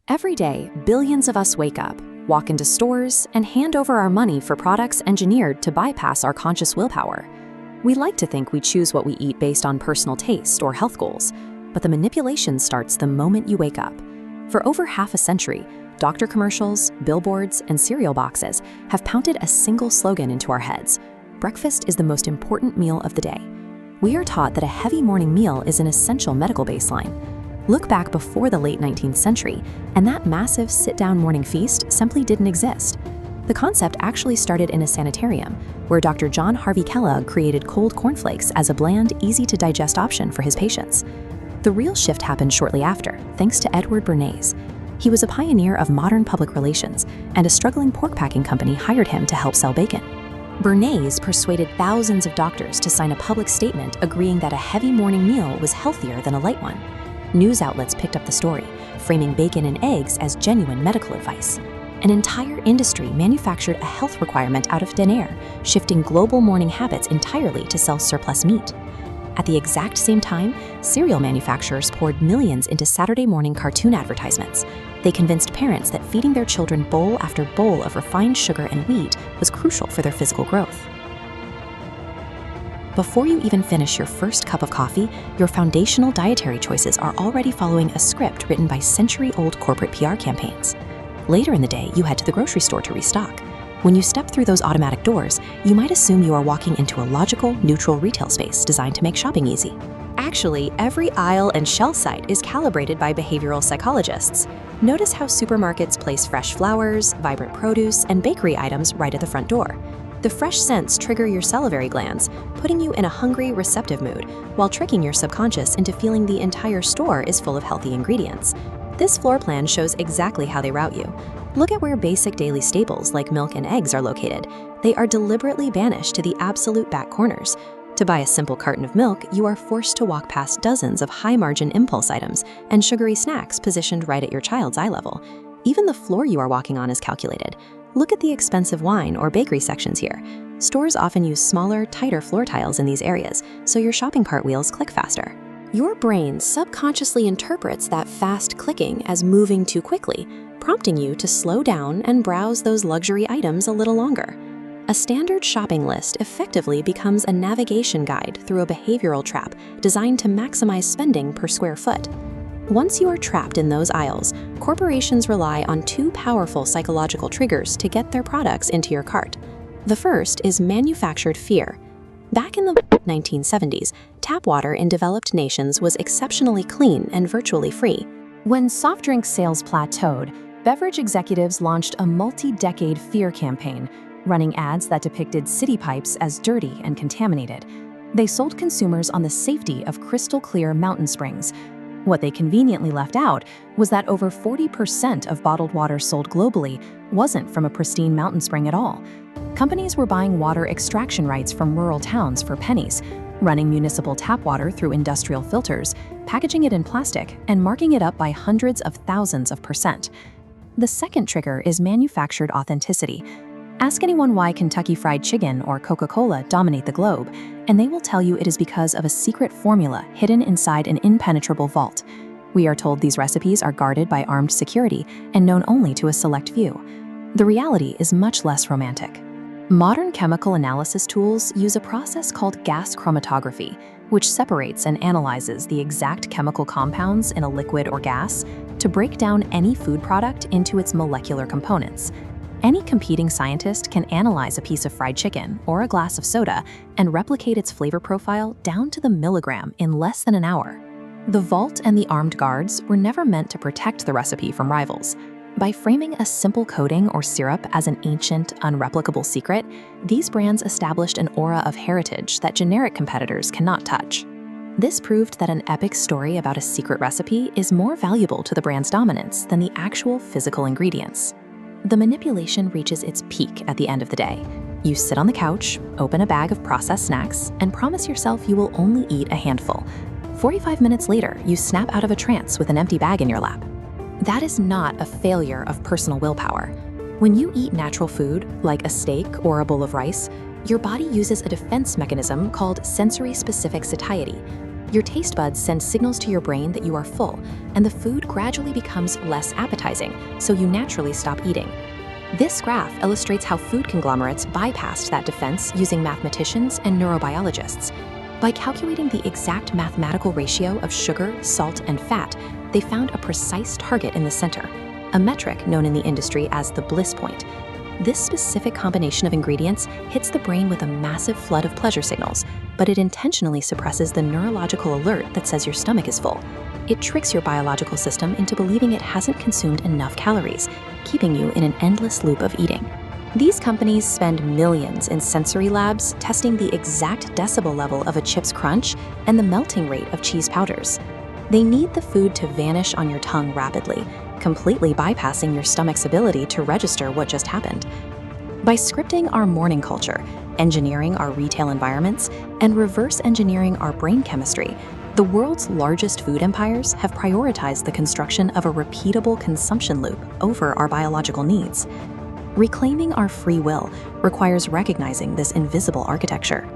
Every day, billions of us wake up, walk into stores, and hand over our money for products engineered to bypass our conscious willpower. We like to think we choose what we eat based on personal taste or health goals, but the manipulation starts the moment you wake up. For over half a century, doctor commercials, billboards, and cereal boxes have pounded a single slogan into our heads: breakfast is the most important meal of the day. We are taught that a heavy morning meal is an essential medical baseline. Look back before the late 19th century, and that massive sit-down morning feast simply didn't exist. The concept actually started in a sanitarium, where Dr. John Harvey Kellogg created cold cornflakes as a bland, easy-to-digest option for his patients. The real shift happened shortly after, thanks to Edward Bernays. He was a pioneer of modern public relations, and a struggling pork packing company hired him to help sell bacon. Bernays persuaded thousands of doctors to sign a public statement agreeing that a heavy morning meal was healthier than a light one. News outlets picked up the story, framing bacon and eggs as genuine medical advice. An entire industry manufactured a health requirement out of thin air, shifting global morning habits entirely to sell surplus meat. At the exact same time, cereal manufacturers poured millions into Saturday morning cartoon advertisements. They convinced parents that feeding their children bowl after bowl of refined sugar and wheat was crucial for their physical growth. Before you even finish your first cup of coffee, your foundational dietary choices are already following a script written by century-old corporate PR campaigns. Later in the day, you head to the grocery store to restock. When you step through those automatic doors, you might assume you are walking into a logical, neutral retail space designed to make shopping easy. Actually, every aisle and shelf site is calibrated by behavioral psychologists. Notice how supermarkets place fresh flowers, vibrant produce, and bakery items right at the front door. The fresh scents trigger your salivary glands, putting you in a hungry, receptive mood, while tricking your subconscious into feeling the entire store is full of healthy ingredients. This floor plan shows exactly how they route you. Look at where basic daily staples like milk and eggs are located. They are deliberately banished to the absolute back corners. To buy a simple carton of milk, you are forced to walk past dozens of high-margin impulse items and sugary snacks positioned right at your child's eye level. Even the floor you are walking on is calculated. Look at the expensive wine or bakery sections here. Stores often use smaller, tighter floor tiles in these areas, so your shopping cart wheels click faster. Your brain subconsciously interprets that fast clicking as moving too quickly, prompting you to slow down and browse those luxury items a little longer. A standard shopping list effectively becomes a navigation guide through a behavioral trap designed to maximize spending per square foot. Once you are trapped in those aisles, corporations rely on two powerful psychological triggers to get their products into your cart. The first is manufactured fear. Back in the 1970s, tap water in developed nations was exceptionally clean and virtually free. When soft drink sales plateaued, beverage executives launched a multi-decade fear campaign, running ads that depicted city pipes as dirty and contaminated. They sold consumers on the safety of crystal-clear mountain springs. What they conveniently left out was that over 40% of bottled water sold globally wasn't from a pristine mountain spring at all. Companies were buying water extraction rights from rural towns for pennies, running municipal tap water through industrial filters, packaging it in plastic, and marking it up by hundreds of thousands of %. The second trigger is manufactured authenticity. Ask anyone why Kentucky Fried Chicken or Coca-Cola dominate the globe, and they will tell you it is because of a secret formula hidden inside an impenetrable vault. We are told these recipes are guarded by armed security and known only to a select few. The reality is much less romantic. Modern chemical analysis tools use a process called gas chromatography, which separates and analyzes the exact chemical compounds in a liquid or gas to break down any food product into its molecular components. Any competing scientist can analyze a piece of fried chicken or a glass of soda and replicate its flavor profile down to the milligram in less than an hour. The vault and the armed guards were never meant to protect the recipe from rivals. By framing a simple coating or syrup as an ancient, unreplicable secret, these brands established an aura of heritage that generic competitors cannot touch. This proved that an epic story about a secret recipe is more valuable to the brand's dominance than the actual physical ingredients. The manipulation reaches its peak at the end of the day. You sit on the couch, open a bag of processed snacks, and promise yourself you will only eat a handful. 45 minutes later, you snap out of a trance with an empty bag in your lap. That is not a failure of personal willpower. When you eat natural food, like a steak or a bowl of rice, your body uses a defense mechanism called sensory-specific satiety. Your taste buds send signals to your brain that you are full, and the food gradually becomes less appetizing, so you naturally stop eating. This graph illustrates how food conglomerates bypassed that defense using mathematicians and neurobiologists. By calculating the exact mathematical ratio of sugar, salt, and fat, they found a precise target in the center, a metric known in the industry as the bliss point. This specific combination of ingredients hits the brain with a massive flood of pleasure signals, but it intentionally suppresses the neurological alert that says your stomach is full. It tricks your biological system into believing it hasn't consumed enough calories, keeping you in an endless loop of eating. These companies spend millions in sensory labs testing the exact decibel level of a chip's crunch and the melting rate of cheese powders. They need the food to vanish on your tongue rapidly, completely bypassing your stomach's ability to register what just happened. By scripting our morning culture, engineering our retail environments, and reverse engineering our brain chemistry, the world's largest food empires have prioritized the construction of a repeatable consumption loop over our biological needs. Reclaiming our free will requires recognizing this invisible architecture.